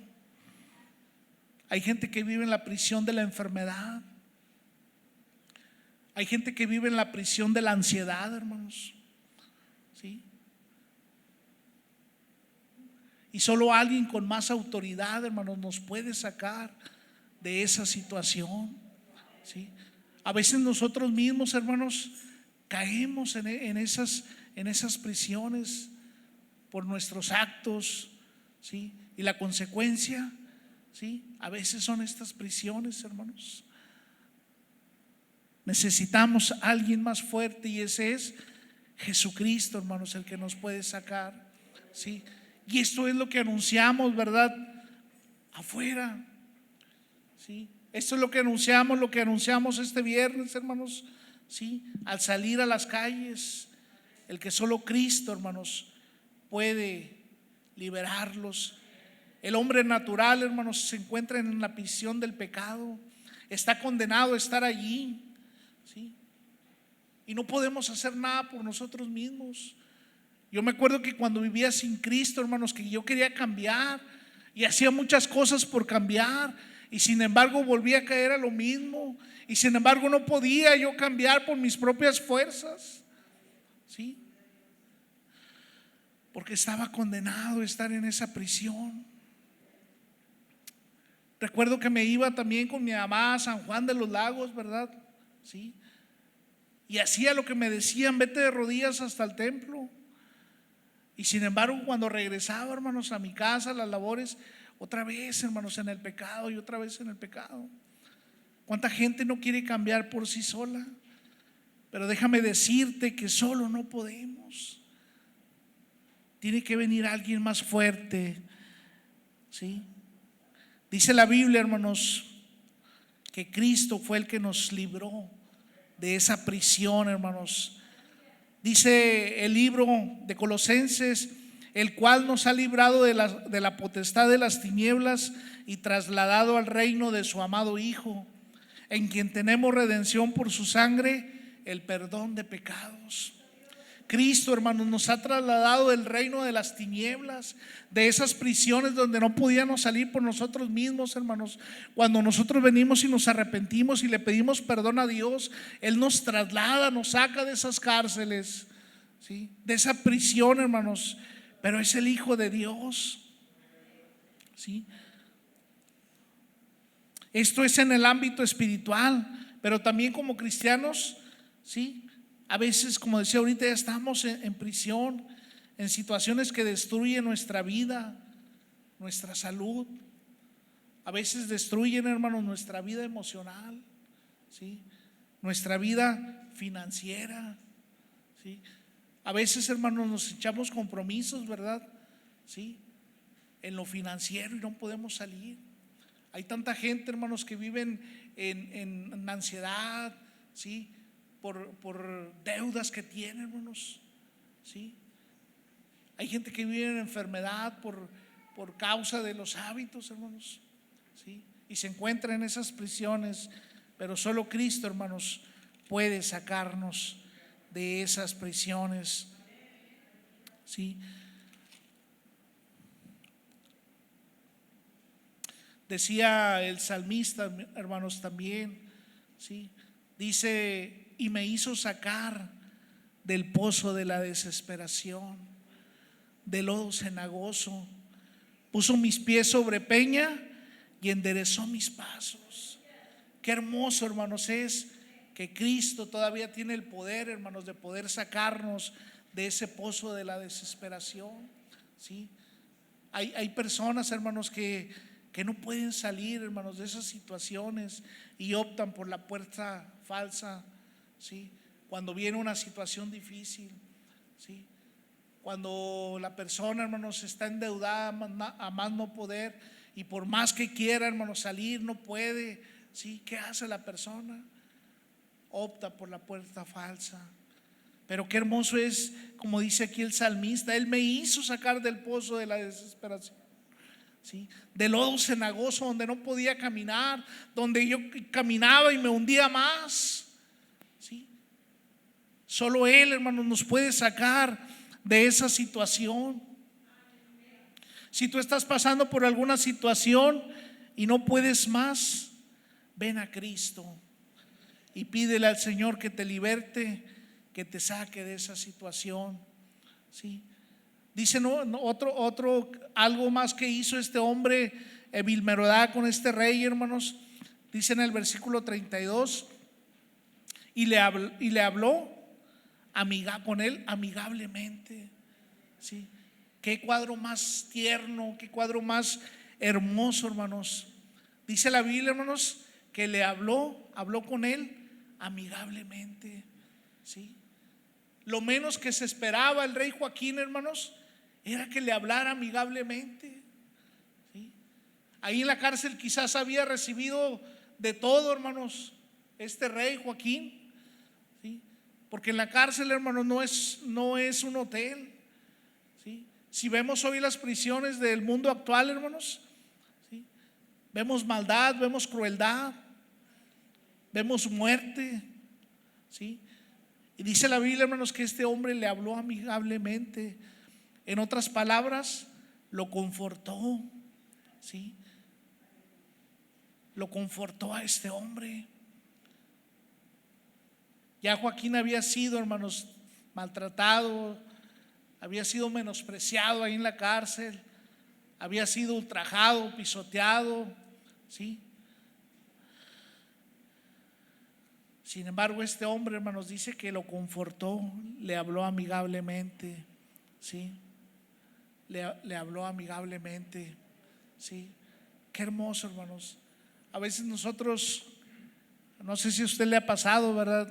Hay gente que vive en la prisión de la enfermedad. Hay gente que vive en la prisión de la ansiedad, hermanos, ¿sí? Y solo alguien con más autoridad, hermanos, nos puede sacar de esa situación, ¿sí? A veces nosotros mismos, hermanos, caemos en en esas prisiones por nuestros actos, ¿sí? Y la consecuencia, ¿sí? A veces son estas prisiones, hermanos. Necesitamos a alguien más fuerte, y ese es Jesucristo, hermanos, el que nos puede sacar, ¿sí? Y esto es lo que anunciamos, ¿verdad? Afuera, ¿sí? Esto es lo que anunciamos este viernes, hermanos, ¿sí? Al salir a las calles, el que solo Cristo, hermanos, puede liberarlos. El hombre natural, hermanos, se encuentra en la prisión del pecado, está condenado a estar allí, ¿sí? Y no podemos hacer nada por nosotros mismos. Yo me acuerdo que cuando vivía sin Cristo, hermanos, que yo quería cambiar y hacía muchas cosas por cambiar, y sin embargo volvía a caer a lo mismo, y sin embargo no podía yo cambiar por mis propias fuerzas, ¿sí? Porque estaba condenado a estar en esa prisión. Recuerdo que me iba también con mi mamá a San Juan de los Lagos, ¿verdad? ¿Sí? Y hacía lo que me decían: vete de rodillas hasta el templo. Y sin embargo, cuando regresaba, hermanos, a mi casa, a las labores, otra vez, hermanos, en el pecado, y otra vez en el pecado. ¿Cuánta gente no quiere cambiar por sí sola? Pero déjame decirte que solo no podemos. Tiene que venir alguien más fuerte, ¿sí? Dice la Biblia, hermanos, que Cristo fue el que nos libró de esa prisión, hermanos. Dice el libro de Colosenses: el cual nos ha librado de la potestad de las tinieblas y trasladado al reino de su amado Hijo, en quien tenemos redención por su sangre, el perdón de pecados. Cristo, hermanos, nos ha trasladado del reino de las tinieblas, de esas prisiones donde no podíamos salir por nosotros mismos, hermanos. Cuando nosotros venimos y nos arrepentimos y le pedimos perdón a Dios, Él nos traslada, nos saca de esas cárceles, ¿sí? De esa prisión, hermanos. Pero es el Hijo de Dios, ¿sí? Esto es en el ámbito espiritual, pero también como cristianos, ¿sí? A veces, como decía ahorita, ya estamos en prisión, en situaciones que destruyen nuestra vida, nuestra salud. A veces destruyen, hermanos, nuestra vida emocional, ¿sí? Nuestra vida financiera, ¿sí? A veces, hermanos, nos echamos compromisos, ¿verdad? ¿Sí? En lo financiero y no podemos salir. Hay tanta gente, hermanos, que viven en ansiedad, ¿sí? Por deudas que tienen, hermanos, ¿sí? Hay gente que vive en enfermedad por causa de los hábitos, hermanos, ¿sí? Y se encuentra en esas prisiones, pero solo Cristo, hermanos, puede sacarnos de esas prisiones, ¿sí? Decía el salmista, hermanos, también, ¿sí? Dice: y me hizo sacar del pozo de la desesperación, del lodo cenagoso, puso mis pies sobre peña y enderezó mis pasos. Qué hermoso, hermanos, es que Cristo todavía tiene el poder, hermanos, de poder sacarnos de ese pozo de la desesperación, ¿sí? Hay personas, hermanos, que no pueden salir, hermanos, de esas situaciones y optan por la puerta falsa, ¿sí? Cuando viene una situación difícil, ¿sí? Cuando la persona, hermanos, está endeudada a más no poder, y por más que quiera, hermanos, salir, no puede, ¿sí? ¿Qué hace la persona? Opta por la puerta falsa. Pero qué hermoso es, como dice aquí el salmista: Él me hizo sacar del pozo de la desesperación, ¿sí? Del lodo cenagoso donde no podía caminar, donde yo caminaba y me hundía más, ¿sí? Solo Él, hermanos, nos puede sacar de esa situación. Si tú estás pasando por alguna situación y no puedes más, ven a Cristo y pídele al Señor que te liberte, que te saque de esa situación, ¿sí? Dice otro algo más que hizo este hombre Evil-Merodach con este rey, hermanos. Dice en el versículo 32: y le habló con él amigablemente. ¿Sí? Qué cuadro más tierno, qué cuadro más hermoso, hermanos. Dice la Biblia, hermanos, que le habló con él amigablemente. ¿Sí? Lo menos que se esperaba el rey Joaquín, hermanos, era que le hablara amigablemente. ¿Sí? Ahí en la cárcel quizás había recibido de todo, hermanos, este rey Joaquín. ¿Sí? Porque en la cárcel, hermanos, no es un hotel. ¿Sí? Si vemos hoy las prisiones del mundo actual, hermanos, ¿sí? Vemos maldad, vemos crueldad, vemos muerte. ¿Sí? Y dice la Biblia, hermanos, que este hombre le habló amigablemente. En otras palabras, lo confortó. ¿Sí? Lo confortó a este hombre. Ya Joaquín había sido, hermanos, maltratado, había sido menospreciado ahí en la cárcel, había sido ultrajado, pisoteado. ¿Sí? Sin embargo, este hombre, hermanos, dice que lo confortó, le habló amigablemente. ¿Sí? Le habló amigablemente. ¿Sí? Qué hermoso, hermanos. A veces nosotros, no sé si a usted le ha pasado, ¿verdad?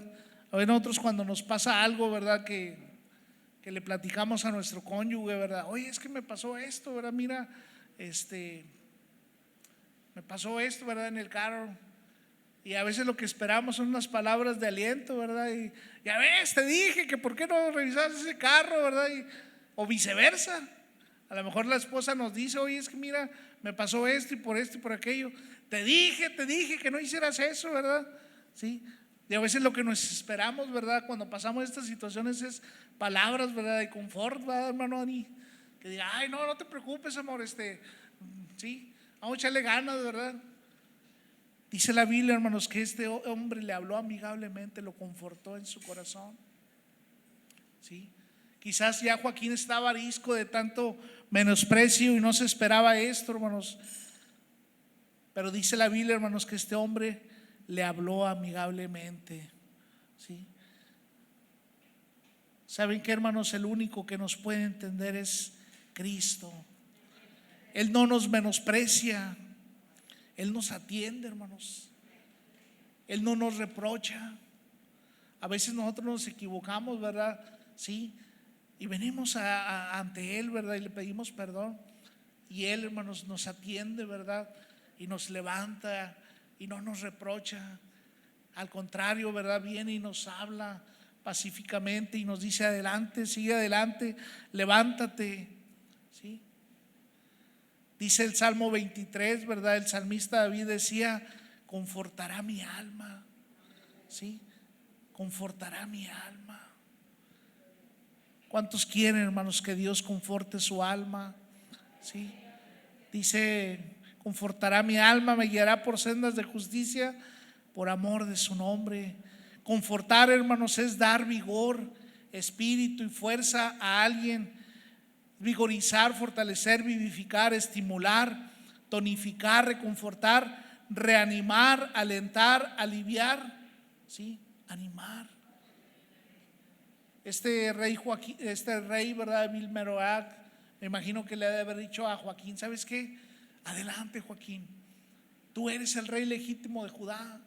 A veces nosotros cuando nos pasa algo, ¿verdad? Que le platicamos a nuestro cónyuge, ¿verdad? Oye, es que me pasó esto, ¿verdad? Mira, me pasó esto, ¿verdad? En el carro. Y a veces lo que esperamos son unas palabras de aliento, ¿verdad? Y ya ves, te dije que por qué no revisabas ese carro, ¿verdad? O viceversa. A lo mejor la esposa nos dice, oye, es que mira, me pasó esto y por aquello. Te dije que no hicieras eso, ¿verdad? ¿Sí? Y a veces lo que nos esperamos, ¿verdad? Cuando pasamos estas situaciones es palabras, ¿verdad? De confort, ¿verdad, hermano Ani? Que diga, ay, no te preocupes, amor, sí, vamos a echarle ganas, ¿verdad? Dice la Biblia, hermanos, que este hombre le habló amigablemente, lo confortó en su corazón. ¿Sí? Quizás ya Joaquín estaba arisco de tanto menosprecio y no se esperaba esto, hermanos. Pero dice la Biblia, hermanos, que este hombre le habló amigablemente. ¿Sí? ¿Saben qué, hermanos? El único que nos puede entender es Cristo. Él no nos menosprecia, Él nos atiende, hermanos. Él no nos reprocha. A veces nosotros nos equivocamos, ¿verdad? Sí. Y venimos ante Él, ¿verdad? Y le pedimos perdón. Y Él, hermanos, nos atiende, ¿verdad? Y nos levanta y no nos reprocha. Al contrario, ¿verdad? Viene y nos habla pacíficamente y nos dice adelante, sigue adelante, levántate. ¿Sí? Dice el Salmo 23, ¿verdad? El salmista David decía, confortará mi alma. ¿Sí? Confortará mi alma. ¿Cuántos quieren, hermanos, que Dios conforte su alma? ¿Sí? Dice, confortará mi alma, me guiará por sendas de justicia, por amor de su nombre. Confortar, hermanos, es dar vigor, espíritu y fuerza a alguien. Vigorizar, fortalecer, vivificar, estimular, tonificar, reconfortar, reanimar, alentar, aliviar. ¿Sí? Animar. Este rey Joaquín, ¿verdad? Vilmeroac, me imagino que le ha de haber dicho a Joaquín, ¿sabes qué? Adelante, Joaquín, tú eres el rey legítimo de Judá.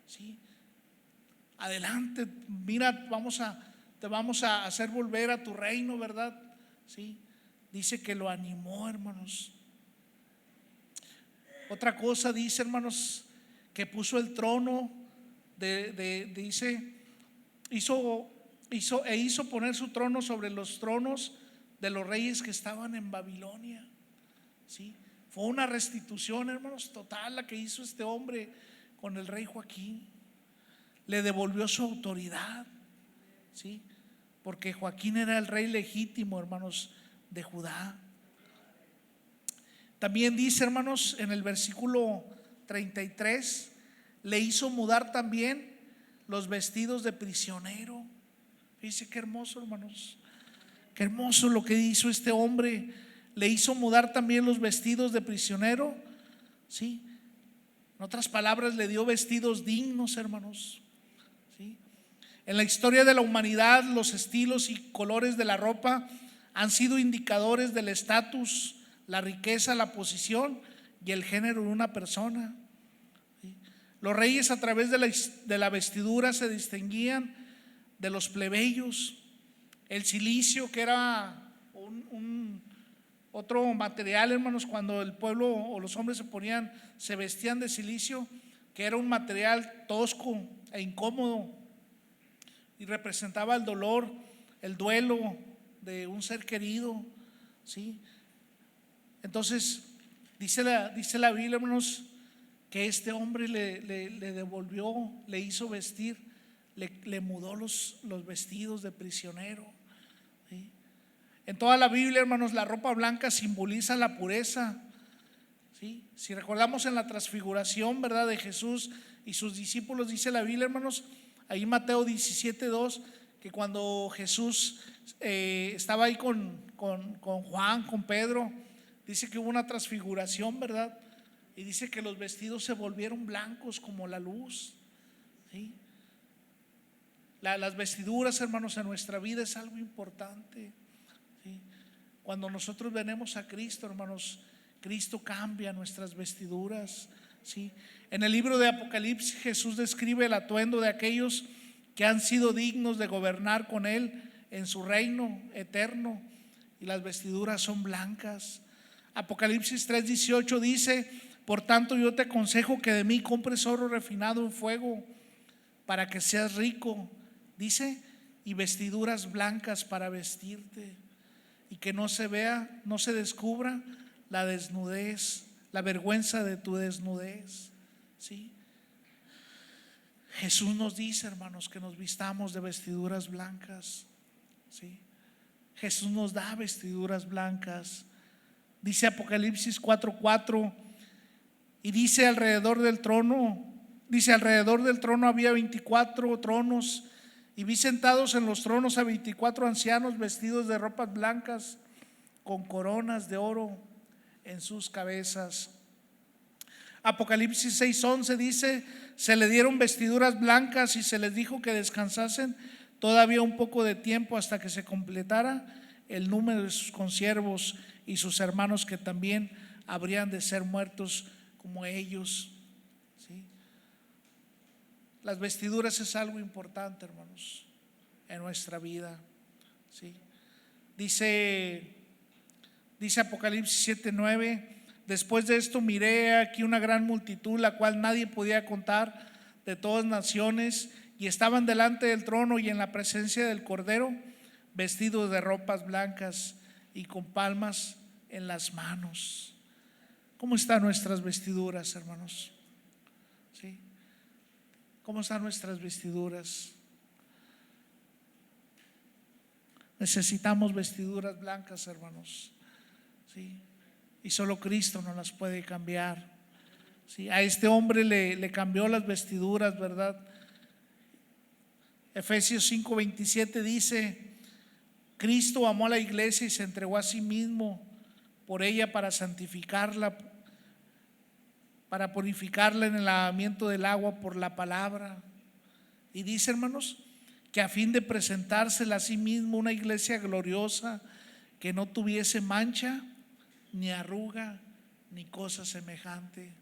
¿Sí? Adelante, mira, te vamos a hacer volver a tu reino, ¿verdad? ¿Sí? Dice que lo animó, hermanos. Otra cosa dice, hermanos, que puso el trono dice, hizo poner su trono sobre los tronos de los reyes que estaban en Babilonia. ¿Sí? Fue una restitución, hermanos, total la que hizo este hombre con el rey Joaquín. Le devolvió su autoridad. ¿Sí? Porque Joaquín era el rey legítimo, hermanos, de Judá. También dice, hermanos, en el versículo 33, le hizo mudar también los vestidos de prisionero. Dice, qué hermoso, hermanos, qué hermoso lo que hizo este hombre. Le hizo mudar también los vestidos de prisionero. ¿Sí? En otras palabras, le dio vestidos dignos, hermanos. ¿Sí? En la historia de la humanidad, los estilos y colores de la ropa han sido indicadores del estatus, la riqueza, la posición y el género de una persona. Los reyes, a través de la vestidura, se distinguían de los plebeyos. El cilicio, que era otro material, hermanos, cuando el pueblo o los hombres se vestían de cilicio, que era un material tosco e incómodo y representaba el dolor, el duelo de un ser querido, ¿sí? Entonces dice la Biblia, hermanos, que este hombre le devolvió, le hizo vestir, le mudó los vestidos de prisionero, ¿sí? En toda la Biblia, hermanos, la ropa blanca simboliza la pureza, ¿sí? Si recordamos en la transfiguración, ¿verdad?, de Jesús y sus discípulos, dice la Biblia, hermanos, ahí Mateo 17:2, que cuando Jesús estaba ahí con Juan, con Pedro, dice que hubo una transfiguración, ¿verdad? Y dice que los vestidos se volvieron blancos como la luz, ¿sí? Las vestiduras, hermanos, en nuestra vida es algo importante, ¿sí? Cuando nosotros venimos a Cristo, hermanos, Cristo cambia nuestras vestiduras, ¿sí? En el libro de Apocalipsis, Jesús describe el atuendo de aquellos que han sido dignos de gobernar con Él en su reino eterno, y las vestiduras son blancas. Apocalipsis 3:18 dice: por tanto, yo te aconsejo que de mí compres oro refinado en fuego para que seas rico, dice, y vestiduras blancas para vestirte, y que no se vea, no se descubra la desnudez, la vergüenza de tu desnudez, ¿sí? Jesús nos dice, hermanos, que nos vistamos de vestiduras blancas, ¿sí? Jesús nos da vestiduras blancas. Dice Apocalipsis 4:4, y dice alrededor del trono había 24 tronos, y vi sentados en los tronos a 24 ancianos vestidos de ropas blancas, con coronas de oro en sus cabezas. Apocalipsis 6:11 dice: se le dieron vestiduras blancas y se les dijo que descansasen todavía un poco de tiempo hasta que se completara el número de sus consiervos y sus hermanos, que también habrían de ser muertos como ellos, ¿sí? Las vestiduras es algo importante, hermanos, en nuestra vida, ¿sí? Dice Apocalipsis 7:9: después de esto miré aquí una gran multitud, la cual nadie podía contar, de todas naciones, y estaban delante del trono y en la presencia del Cordero, vestidos de ropas blancas y con palmas en las manos. ¿Cómo están nuestras vestiduras, hermanos? ¿Sí? ¿Cómo están nuestras vestiduras? Necesitamos vestiduras blancas, hermanos, ¿sí? Y solo Cristo nos las puede cambiar, ¿sí? A este hombre le cambió las vestiduras, ¿verdad? Efesios 5:27 dice: Cristo amó a la iglesia y se entregó a sí mismo por ella para santificarla, para purificarla en el lavamiento del agua por la palabra. Y dice, hermanos, que a fin de presentársela a sí mismo una iglesia gloriosa, que no tuviese mancha, ni arruga, ni cosa semejante,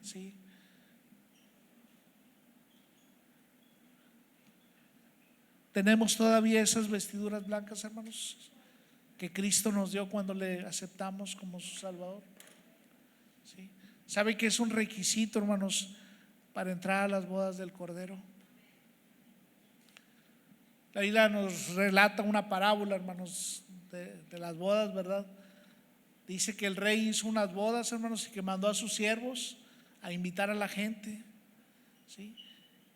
¿sí? ¿Tenemos todavía esas vestiduras blancas, hermanos, que Cristo nos dio cuando le aceptamos como su Salvador? ¿Sí? ¿Sabe que es un requisito, hermanos, para entrar a las bodas del Cordero? La Biblia nos relata una parábola, hermanos, de las bodas, ¿verdad? Dice que el rey hizo unas bodas, hermanos, y que mandó a sus siervos a invitar a la gente, ¿sí?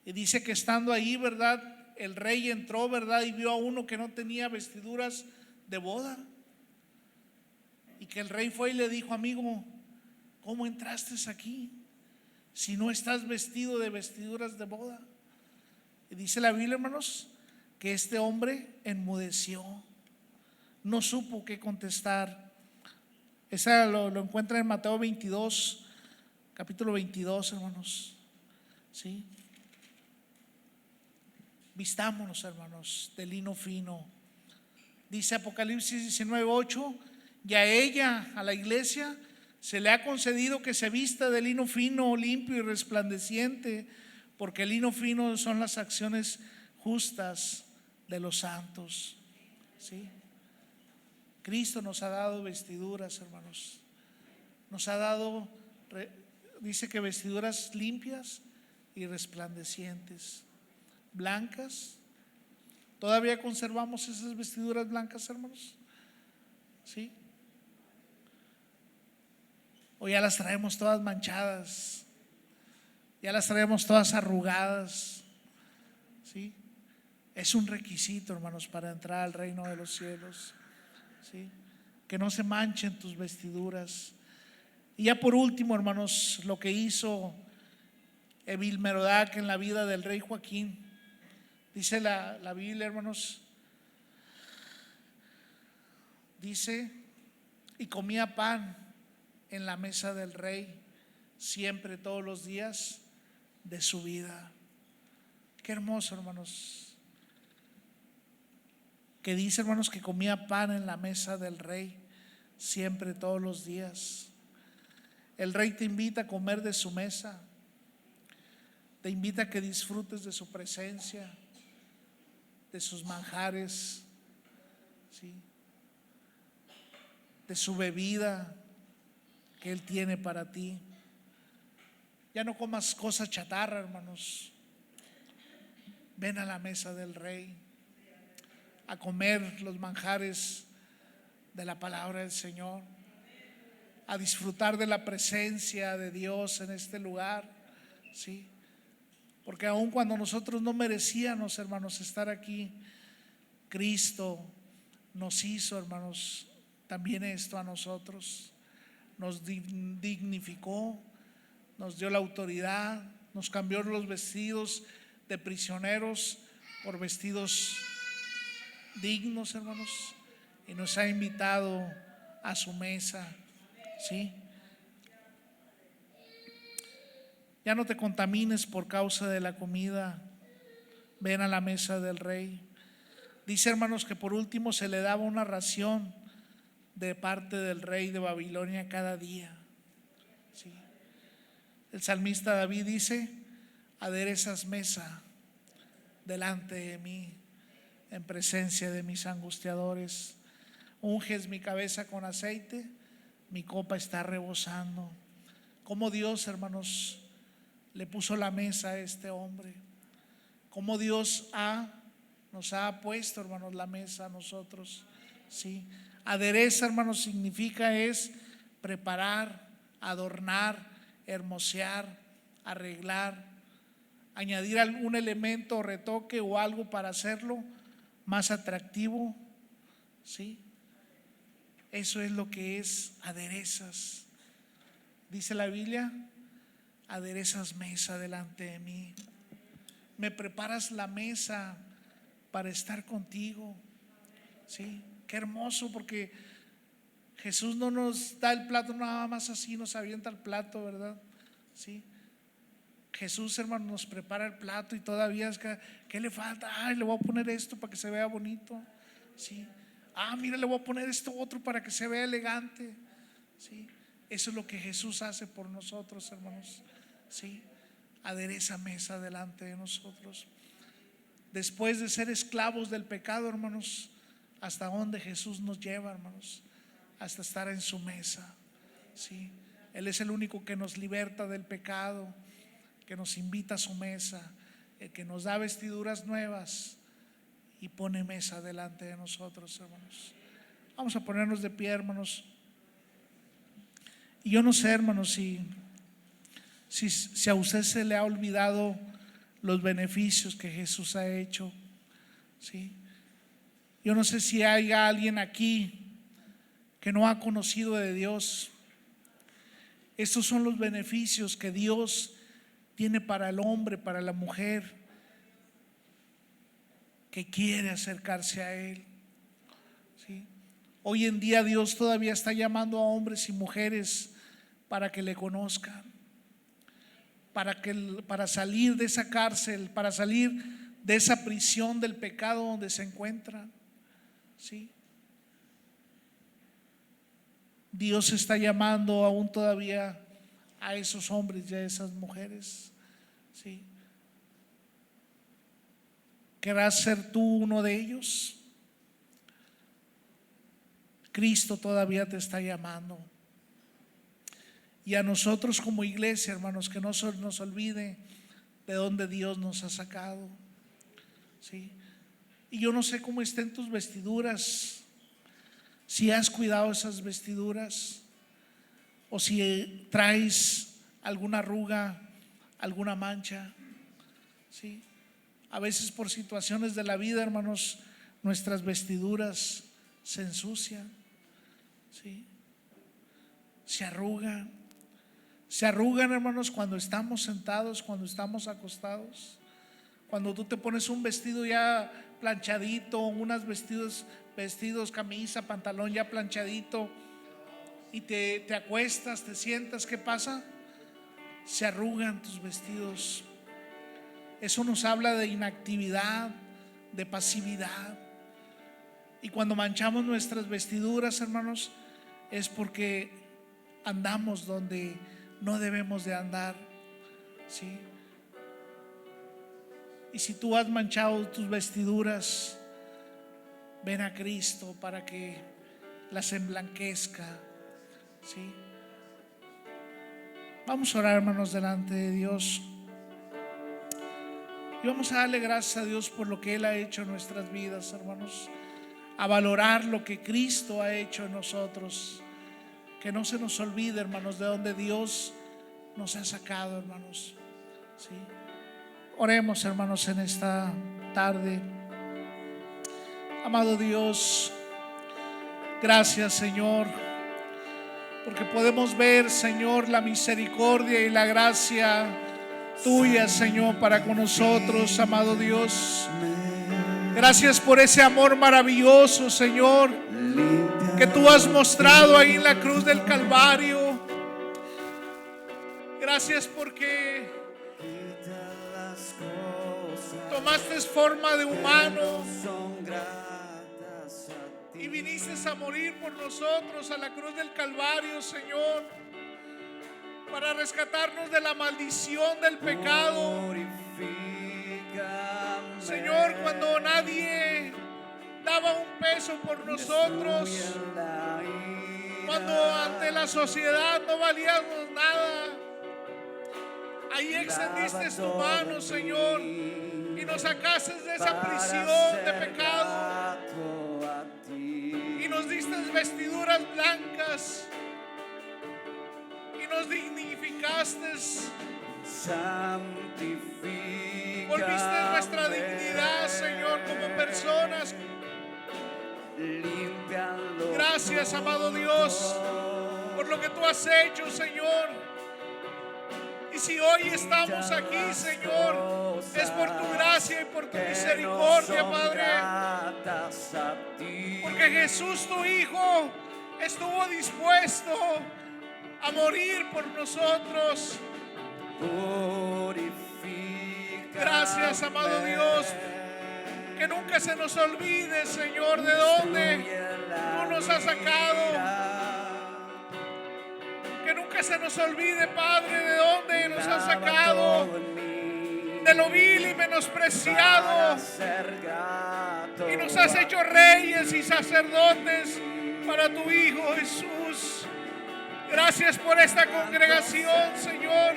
Y dice que estando ahí, ¿verdad?, el rey entró, ¿verdad?, y vio a uno que no tenía vestiduras de boda. Y que el rey fue y le dijo: amigo, ¿cómo entraste aquí si no estás vestido de vestiduras de boda? Y dice la Biblia, hermanos, que este hombre enmudeció, no supo qué contestar. Esa lo encuentra en Mateo 22, capítulo 22, hermanos, ¿sí? Vistámonos, hermanos, de lino fino. Dice Apocalipsis 19:8, y a ella, a la iglesia, se le ha concedido que se vista de lino fino, limpio y resplandeciente, porque el lino fino son las acciones justas de los santos. ¿Sí? Cristo nos ha dado vestiduras, hermanos. Nos ha dado, dice que vestiduras limpias y resplandecientes, blancas. ¿Todavía conservamos esas vestiduras blancas, hermanos? ¿Sí? O ya las traemos todas manchadas, ya las traemos todas arrugadas. ¿Sí? Es un requisito, hermanos, para entrar al reino de los cielos. ¿Sí? Que no se manchen tus vestiduras. Y ya por último, hermanos, lo que hizo Evil-Merodach en la vida del rey Joaquín. Dice la Biblia, hermanos, dice, y comía pan en la mesa del rey siempre, todos los días de su vida. Qué hermoso, hermanos, que dice, hermanos, que comía pan en la mesa del rey siempre, todos los días. El rey te invita a comer de su mesa, te invita a que disfrutes de su presencia, de sus manjares, ¿sí? De su bebida que Él tiene para ti. Ya no comas cosas chatarra, hermanos. Ven a la mesa del Rey a comer los manjares de la palabra del Señor, a disfrutar de la presencia de Dios en este lugar, ¿sí? Porque aun cuando nosotros no merecíamos, hermanos, estar aquí, Cristo nos hizo, hermanos, también esto a nosotros. Nos dignificó, nos dio la autoridad, nos cambió los vestidos de prisioneros por vestidos dignos, hermanos, y nos ha invitado a su mesa, ¿sí? Ya no te contamines por causa de la comida. Ven a la mesa del Rey. Dice, hermanos, que por último se le daba una ración de parte del rey de Babilonia cada día. ¿Sí? El salmista David dice, aderezas mesa delante de mí en presencia de mis angustiadores. Unges mi cabeza con aceite, mi copa está rebosando. Como Dios, hermanos, le puso la mesa a este hombre. Como Dios nos ha puesto, hermanos, la mesa a nosotros. ¿Sí? Adereza, hermanos, significa es preparar, adornar, hermosear, arreglar, añadir algún elemento o retoque o algo para hacerlo más atractivo. ¿Sí? Eso es lo que es aderezas. Dice la Biblia, aderezas mesa delante de mí. Me preparas la mesa para estar contigo. ¿Sí? Qué hermoso, porque Jesús no nos da el plato nada más así, nos avienta el plato, ¿verdad? ¿Sí? Jesús, hermano, nos prepara el plato y todavía es que, ¿qué le falta? Ay, le voy a poner esto para que se vea bonito. ¿Sí? Mira, le voy a poner esto otro para que se vea elegante. ¿Sí? Eso es lo que Jesús hace por nosotros, hermanos. ¿Sí? Adereza mesa delante de nosotros. Después de ser esclavos del pecado, hermanos, hasta donde Jesús nos lleva, hermanos, hasta estar en su mesa. ¿Sí? Él es el único que nos liberta del pecado, que nos invita a su mesa, el que nos da vestiduras nuevas y pone mesa delante de nosotros, hermanos. Vamos a ponernos de pie, hermanos. Y yo no sé, hermanos, si a usted se le ha olvidado los beneficios que Jesús ha hecho. ¿Sí? Yo no sé si hay alguien aquí que no ha conocido de Dios. Estos son los beneficios que Dios tiene para el hombre, para la mujer que quiere acercarse a Él. ¿Sí? Hoy en día Dios todavía está llamando a hombres y mujeres para que le conozcan, para salir de esa cárcel, para salir de esa prisión del pecado donde se encuentran. ¿Sí? Dios está llamando aún todavía a esos hombres y a esas mujeres. ¿Sí? ¿Querrás ser tú uno de ellos? Cristo todavía te está llamando. Y a nosotros como iglesia, hermanos, que no nos olvide de dónde Dios nos ha sacado. ¿Sí? Y yo no sé cómo estén tus vestiduras, si has cuidado esas vestiduras o si traes alguna arruga, alguna mancha. ¿Sí? A veces por situaciones de la vida, hermanos, nuestras vestiduras se ensucian. ¿Sí? Se arrugan, hermanos, cuando estamos sentados, cuando estamos acostados. Cuando tú te pones un vestido ya planchadito, unos vestidos, camisa, pantalón ya planchadito, y te acuestas, te sientas, ¿qué pasa? Se arrugan tus vestidos. Eso nos habla de inactividad, de pasividad. Y cuando manchamos nuestras vestiduras, hermanos, es porque andamos donde no debemos de andar. ¿Sí? Y si tú has manchado tus vestiduras, ven a Cristo para que las emblanquezca. ¿Sí? Vamos a orar, hermanos, delante de Dios. Y vamos a darle gracias a Dios por lo que Él ha hecho en nuestras vidas, hermanos. A valorar lo que Cristo ha hecho en nosotros. Que no se nos olvide, hermanos, de donde Dios nos ha sacado, hermanos. ¿Sí? Oremos, hermanos, en esta tarde. Amado Dios, gracias, Señor, porque podemos ver, Señor, la misericordia y la gracia tuya, Señor, para con nosotros, amado Dios. Gracias por ese amor maravilloso, Señor, que tú has mostrado ahí en la cruz del Calvario. Gracias porque tomaste forma de humano y viniste a morir por nosotros a la cruz del Calvario, Señor, para rescatarnos de la maldición del pecado. Señor, cuando nadie daba un peso por nosotros, cuando ante la sociedad no valíamos nada, ahí extendiste tu mano, Señor, y nos sacaste de esa prisión de pecado y nos diste vestiduras blancas y nos dignificaste. Volviste nuestra dignidad, Señor, como personas. Gracias, amado Dios, por lo que tú has hecho, Señor. Y si hoy estamos aquí, Señor, es por tu gracia y por tu misericordia, Padre. Porque Jesús, tu Hijo, estuvo dispuesto a morir por nosotros. Gracias, amado Dios. Que nunca se nos olvide, Señor, de dónde tú nos has sacado. Que nunca se nos olvide, Padre, de dónde nos has sacado. De lo vil y menospreciado. Y nos has hecho reyes y sacerdotes para tu Hijo Jesús. Gracias por esta congregación, Señor.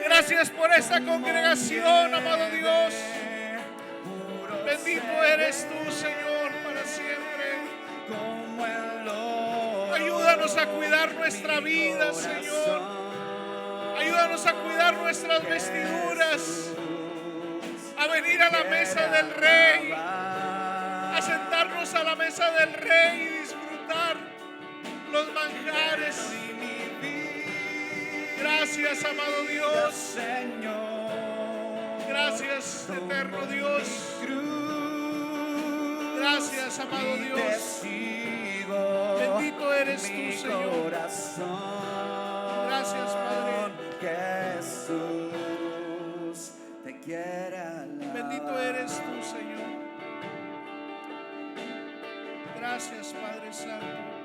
Gracias por esta congregación, amado Dios. Bendito eres tú, Señor, para siempre. Ayúdanos a cuidar nuestra vida, Señor. Ayúdanos a cuidar nuestras vestiduras, a venir a la mesa del Rey, a sentarnos a la mesa del Rey y disfrutar los manjares. Gracias, amado Dios. Gracias, eterno Dios. Gracias, amado Dios. Bendito eres tú, Señor. Gracias, Padre. Jesús te quiere. eres tú, Señor. Gracias, Padre Santo.